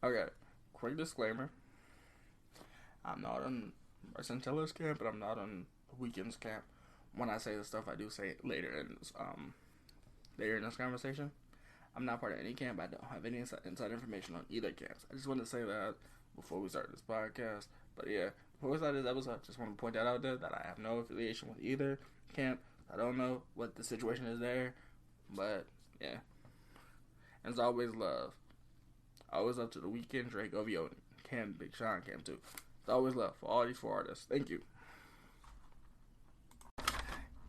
Okay, quick disclaimer. I'm not on Bryson Tiller's camp, but I'm not on the Weekend's camp. When I say the stuff, I do say it later in this conversation. I'm not part of any camp. I don't have any inside information on either camps. I just want to say that before we start this podcast. But yeah, before we start this episode, I just want to point that out there that I have no affiliation with either camp. I don't know what the situation is there, but yeah. And it's always love. Always up to the Weekend, Drake, OVO, Cam, Big Sean, Cam too. It's always love for all these four artists. Thank you.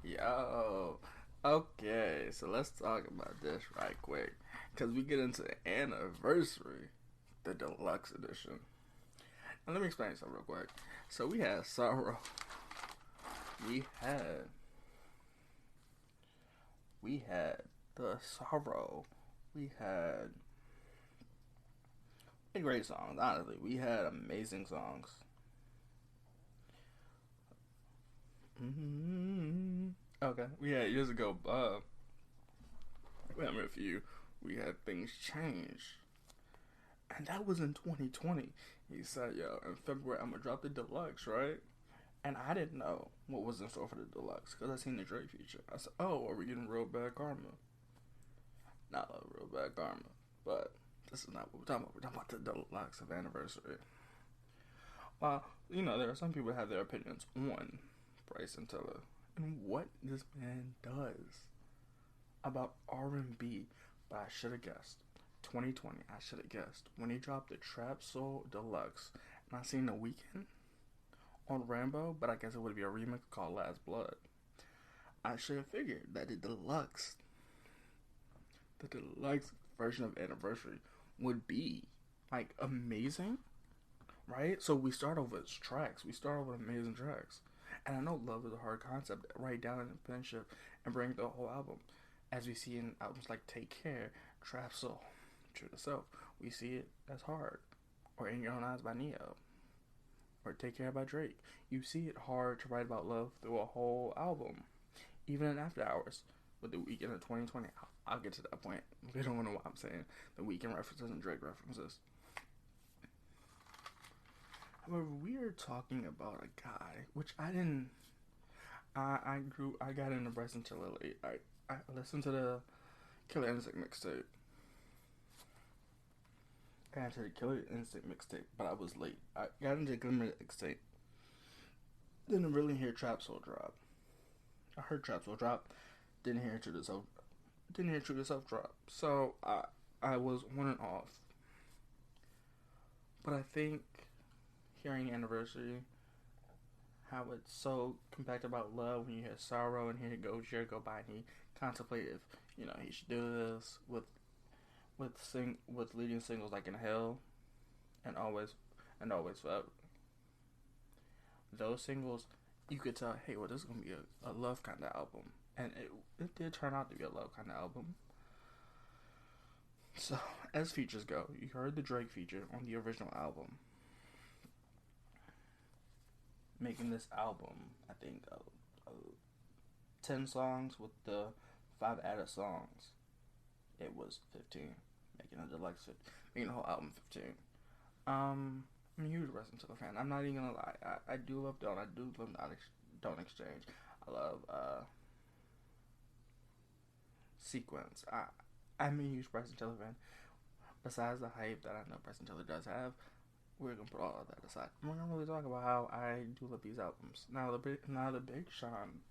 Yo. Okay, so let's talk about this right quick. Because we get into the anniversary, the deluxe edition. And let me explain something real quick. So we had Sorrow. We had the Sorrow. We had great songs, honestly. We had amazing songs. Okay, we had years ago, we had a few. We had Things Change. And that was in 2020. He said, yo, in February, I'm going to drop the deluxe, right? And I didn't know what was in store for the deluxe because I seen the Drake feature. I said, oh, are we getting Real Bad Karma? Not like Real Bad Karma, but this is not what we're talking about. We're talking about the deluxe of anniversary. There are some people that have their opinions on Bryson Tiller and what this man does about R&B. But I should have guessed. 2020, I should have guessed. When he dropped the Trap Soul Deluxe, and I seen The Weeknd on Rambo, but I guess it would be a remix called Last Blood. I should have figured that the deluxe version of Anniversary would be like amazing, right? So we start off with tracks. We start off with amazing tracks. And I know love is a hard concept. Write down an apprenticeship and bring the whole album. As we see in albums like Take Care, Trap Soul, True to Self, we see it as hard. Or In Your Own Eyes by Neo. Or Take Care by Drake. You see it hard to write about love through a whole album. Even in After Hours with The Weeknd in 2020. I'll get to that point. They don't know what I'm saying. The Weeknd references and Drake references. However, we are talking about a guy, which I didn't. I got into Bryson Tiller late. I listened to the Killer Instinct mixtape. I got into the Killer Instinct mixtape, but I was late. I got into the Glimmer mixtape. Didn't really hear Trap Soul drop. I heard Trap Soul drop. Didn't hear True to Self. Didn't hear True to Self drop. So I was on and off. But I think hearing Anniversary, how it's so compact about love when you hear Sorrow and here it goes, year go by, and he contemplated if he should do this with leading singles like In Hell and Always Forever. Those singles, you could tell, hey, well, this is gonna be a love kind of album, and it did turn out to be a love kind of album. So as features go, you heard the Drake feature on the original album. Making this album, I think, 10 songs with the 5 added songs. It was 15. Making a deluxe, making the whole album 15. I'm a huge Bryson Tiller fan. I'm not even gonna lie. I do love Don't. I do love Don't Exchange. I love Sequence. I'm a huge Bryson Tiller fan. Besides the hype that I know Bryson Tiller does have, we're gonna put all of that aside. We're gonna really talk about how I do love these albums. Now the Big Sean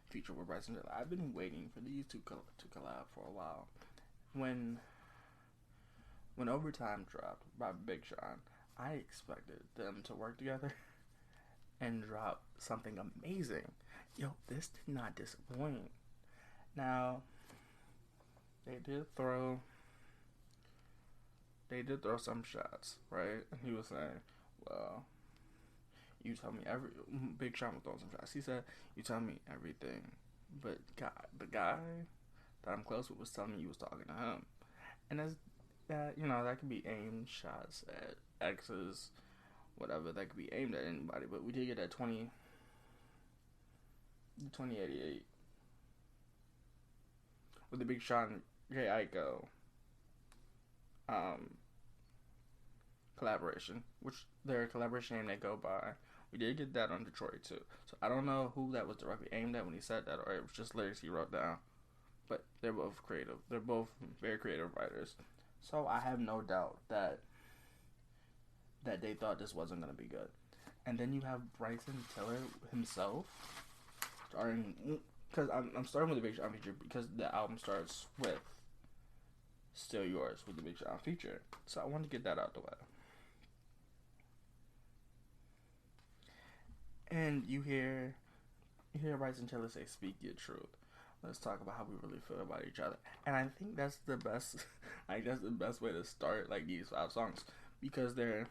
feature with Bryson Tiller. I've been waiting for these two to collab for a while. When Overtime dropped by Big Sean, I expected them to work together and drop something amazing. Yo, this did not disappoint. Now they did throw some shots, right? And he was saying, well, you tell me Big Sean was throwing some shots. He said, you tell me everything. But the guy that I'm close with was telling me you was talking to him. And that could be aimed shots at exes, whatever. That could be aimed at anybody. But we did get that 2088 with the Big Sean J. Iko collaboration, which their collaboration name they go by. We did get that on Detroit too. So I don't know who that was directly aimed at when he said that, or it was just lyrics he wrote down. But they're both creative. They're both very creative writers. So I have no doubt that they thought this wasn't gonna be good. And then you have Bryson Tiller himself starring, because I'm starting with the Big Sean feature because the album starts with Still Yours with the Big Sean feature. So I want to get that out the way. And you hear Bryson Tiller say, "Speak your truth. Let's talk about how we really feel about each other." And I think that's the best, like that's the best way to start like these 5 songs because they're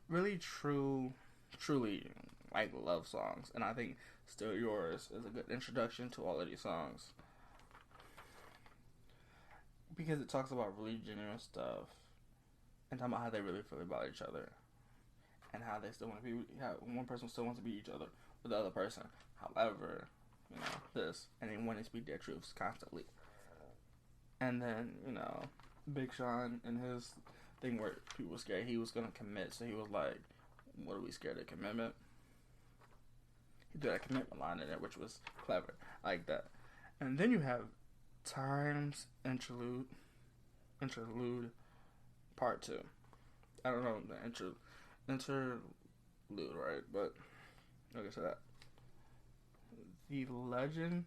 really truly like love songs. And I think Still Yours is a good introduction to all of these songs because it talks about really genuine stuff and talking about how they really feel about each other and how they still want to be, how one person still wants to be each other with the other person. However, you know, this, and they want to speak their truths constantly. And then, you know, Big Sean and his thing where people were scared he was going to commit, so he was like, what are we scared of, commitment? He did a commitment line in there, which was clever. I like that. And then you have Times Interlude Part 2. I don't know the interlude, right? But like I said, the legend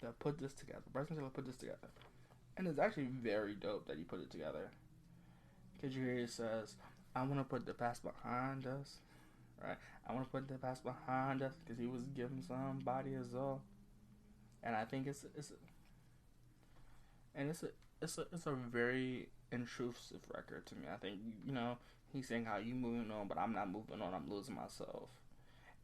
that put this together, Bryson Tiller put this together, and it's actually very dope that he put it together. Because you hear he says, "I want to put the past behind us," right? I want to put the past behind us because he was giving somebody his all, and I think it's a very intrusive record to me. I think, you know, he's saying how you moving on, but I'm not moving on. I'm losing myself.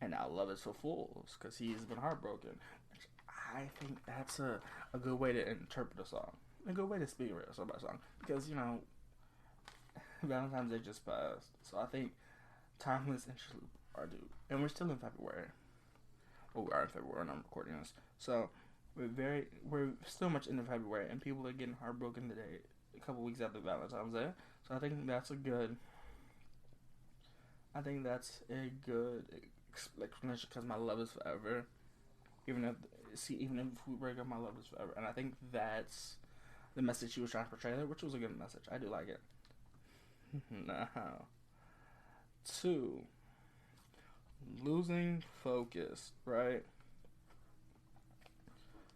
And now love is for fools because he's been heartbroken. Which I think that's a good way to interpret a song. A good way to speak about a song. Because, you know, Valentine's Day just passed. So I think Timeless Interlude are due. And we're still in February. Well, we are in February and I'm recording this. So we're still much into February and people are getting heartbroken today, a couple weeks after Valentine's Day. So I think that's a good explanation because my love is forever. Even if we break up, my love is forever. And I think that's the message she was trying to portray there, which was a good message. I do like it. Now, 2, losing focus, right?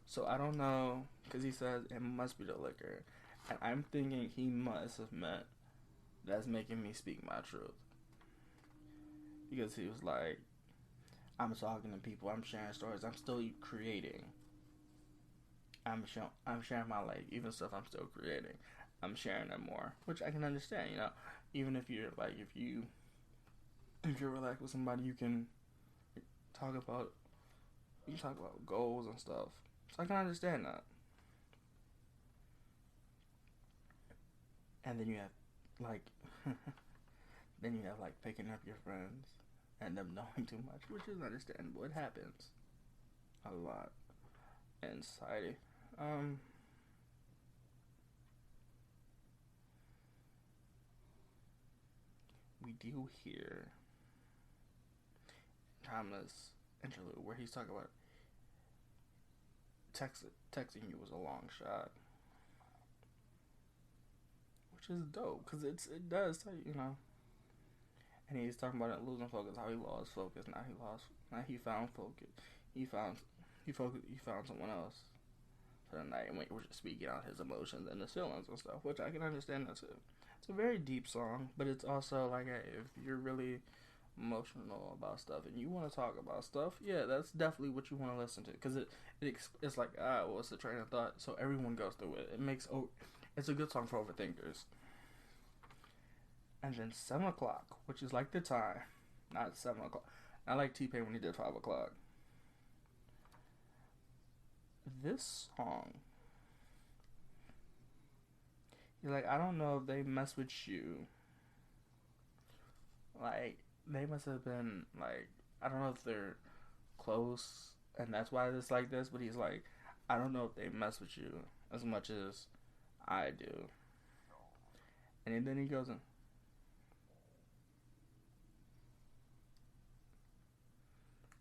So I don't know, because he says it must be the liquor. And I'm thinking he must have meant that's making me speak my truth. Because he was like, I'm talking to people, I'm sharing stories, I'm still creating. I'm sharing my life, even stuff I'm still creating. I'm sharing them more, which I can understand, you know. Even if you're like, if you're relaxed with somebody, you can talk about goals and stuff. So I can understand that. And then you have like picking up your friends and them knowing too much, which is understandable. It happens a lot in society. We do hear Timeless Interlude where he's talking about texting you was a long shot, which is dope because it does tell you, you know. And he's talking about it losing focus, how he lost focus. Now he found focus. He found someone else for the night, and we're just speaking out his emotions and his feelings and stuff, which I can understand that too. It's a very deep song, but it's also like, hey, if you're really emotional about stuff and you want to talk about stuff, yeah, that's definitely what you want to listen to, because it's like, what's the train of thought? So everyone goes through it. It's a good song for overthinkers. And then 7 o'clock, which is like the time, not 7 o'clock. Not like T-Pain when he did 5 o'clock. This song, you're like, I don't know if they mess with you. Like, they must have been, like, I don't know if they're close, and that's why it's like this, but he's like, I don't know if they mess with you as much as I do. And then he goes in.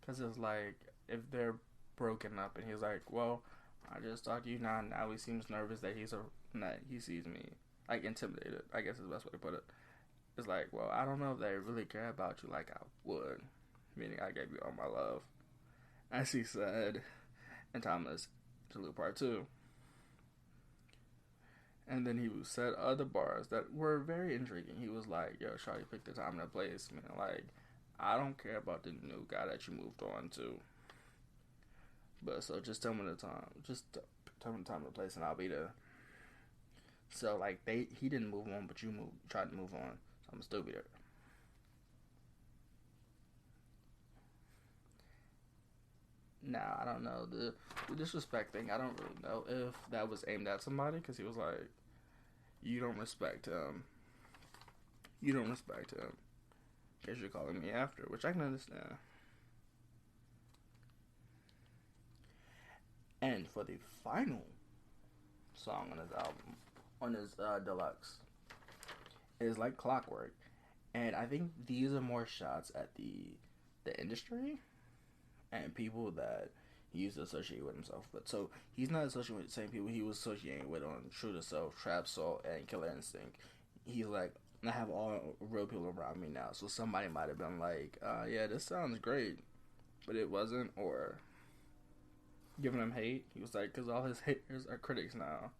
Because it's like, if they're broken up, and he's like, well, I just talked to you now. Now he seems nervous that he sees me, like, intimidated, I guess is the best way to put it. It's like, well, I don't know if they really care about you like I would. Meaning I gave you all my love. As he said in Thomas Interlude Part 2. And then he said other bars that were very intriguing. He was like, yo, Shawty, pick the time and the place. Man, like, I don't care about the new guy that you moved on to. But so just tell me the time. Just tell me the time and the place and I'll be there. So like he didn't move on, but you tried to move on. So I'm still be there. Now, I don't know. The disrespect thing, I don't really know if that was aimed at somebody, because he was like, you don't respect him. You don't respect him. Because you're calling me after, which I can understand. And for the final song on his album, on his deluxe, is like ClockWork. And I think these are more shots at the industry and people that he used to associate with himself. But so he's not associating with the same people he was associating with on True to Self, Trap Soul, and Killer Instinct. He's like, I have all real people around me now. So somebody might have been like, yeah, this sounds great, but it wasn't, or giving him hate. He was like, because all his haters are critics now.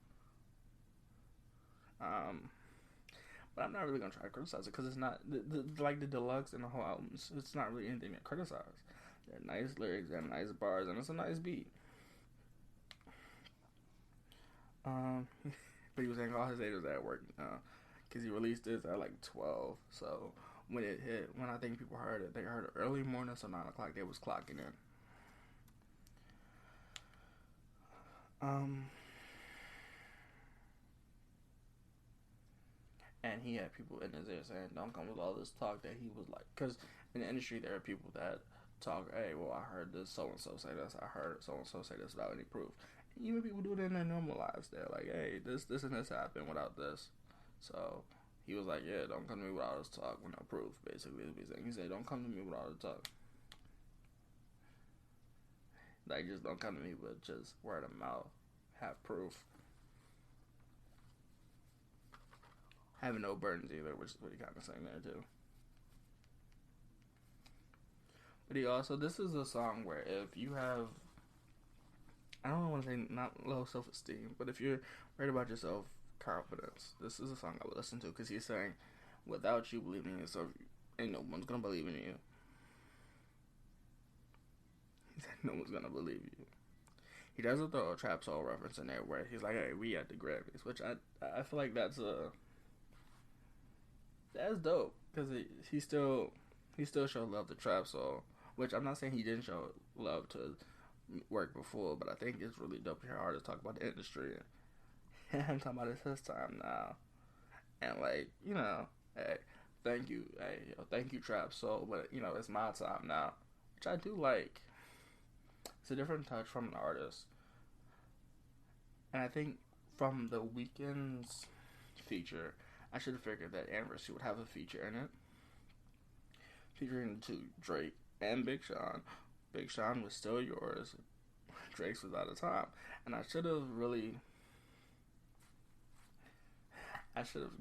But I'm not really gonna try to criticize it, because it's not like the deluxe and the whole album. It's not really anything to criticize. They're nice lyrics and nice bars, and it's a nice beat. But he was saying all his haters at work, because he released this at like 12. So when it hit, when I think people heard it, they heard it early morning, so 9 o'clock they was clocking in. And he had people in his ear saying, don't come with all this talk that he was like, because in the industry there are people that talk, hey, well, I heard this so-and-so say this, I heard so-and-so say this without any proof. And even people do it in their normal lives. They're like, hey, this and this happened without this. So he was like, yeah, don't come to me with all this talk with no proof, basically is what he's saying. He said, don't come to me with all the talk. Like, just don't come to me with just word of mouth. Have proof. Having no burdens either, which is what he kind of saying there too. But he also, this is a song where if you have, I don't want to say not low self-esteem, but if you're worried about your self-confidence, this is a song I would listen to, because he's saying, without you believing in yourself, ain't no one's gonna believe in you. He said no one's gonna believe you. He doesn't throw a Trap Soul reference in there where he's like, hey, we at the Grammys, which I feel like that's dope, because he still showed love to Trap Soul, which I'm not saying he didn't show love to work before, but I think it's really dope to hear artists talk about the industry, and him talking about it's his time now, and like, you know, hey, thank you Trap Soul, but you know, it's my time now, which I do like. It's a different touch from an artist, and I think from the Weeknd's feature, I should have figured that Anniversary would have a feature in it, featuring two, Drake and Big Sean. Big Sean was Still Yours. Drake's was Out of Time. And I should have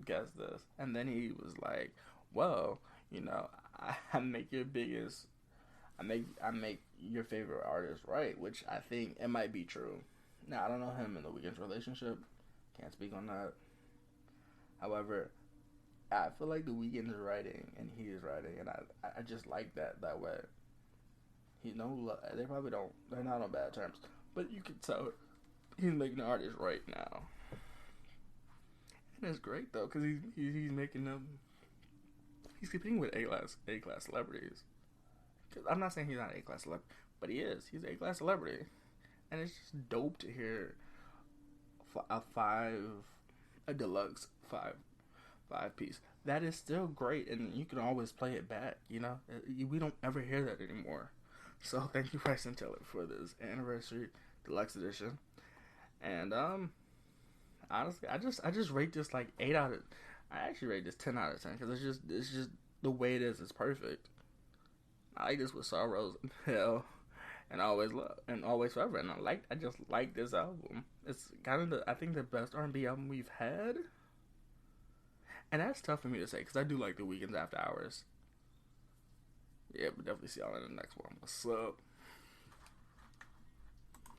guessed this. And then he was like, well, you know, I make your favorite artist right, which I think it might be true. Now, I don't know him and the Weeknd's relationship. Can't speak on that. However, I feel like the Weeknd is writing and he is writing, and I just like that way. They probably don't. They're not on bad terms, but you can tell he's making the artist right now, and it's great though, because he's making them. He's competing with A-class celebrities. Cause I'm not saying he's not an A-class celebrity, but he is. He's an A-class celebrity, and it's just dope to hear a deluxe five piece that is still great, and you can always play it back. You know, we don't ever hear that anymore. So thank you, Bryson Tiller, for this anniversary deluxe edition. And honestly, I just rate this like 8 out of. I actually rate this 10 out of 10 because it's just the way it is. It's perfect. I like this with Sorrows and Hell and Always Love and Always Forever, and I just like this album. It's kind of I think the best R&B album we've had, and that's tough for me to say because I do like The Weeknd's After Hours. Yeah, but definitely see y'all in the next one. What's up?